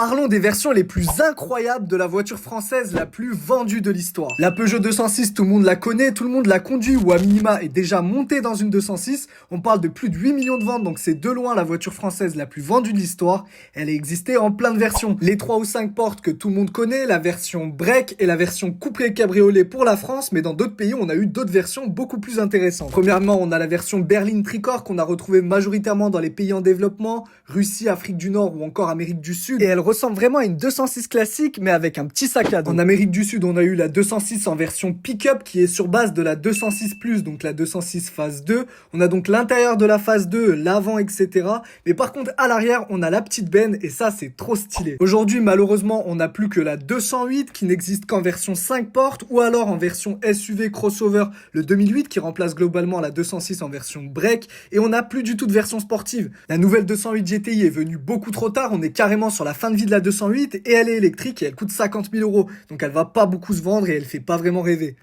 Parlons des versions les plus incroyables de la voiture française la plus vendue de l'histoire. La Peugeot 206, tout le monde la connaît, tout le monde l'a conduit ou à minima est déjà monté dans une 206. On parle de plus de 8 millions de ventes, donc c'est de loin la voiture française la plus vendue de l'histoire. Elle a existé en plein de versions. Les 3 ou 5 portes que tout le monde connaît, la version break et la version coupé cabriolet pour la France, mais dans d'autres pays, on a eu d'autres versions beaucoup plus intéressantes. Premièrement, on a la version berline tricorps qu'on a retrouvée majoritairement dans les pays en développement, Russie, Afrique du Nord ou encore Amérique du Sud. Et elle ressemble vraiment à une 206 classique, mais avec un petit sac à dos. En Amérique du Sud, on a eu la 206 en version pick-up qui est sur base de la 206 Plus, donc la 206 phase 2. On a donc l'intérieur de la phase 2, l'avant, etc. Mais par contre, à l'arrière, on a la petite benne et ça, c'est trop stylé. Aujourd'hui, malheureusement, on n'a plus que la 208 qui n'existe qu'en version 5 portes ou alors en version SUV crossover, le 2008 qui remplace globalement la 206 en version break et on n'a plus du tout de version sportive. La nouvelle 208 GTI est venue beaucoup trop tard, on est carrément sur la fin de vie de la 208 et elle est électrique et elle coûte 50 000 €. Donc elle va pas beaucoup se vendre et elle fait pas vraiment rêver.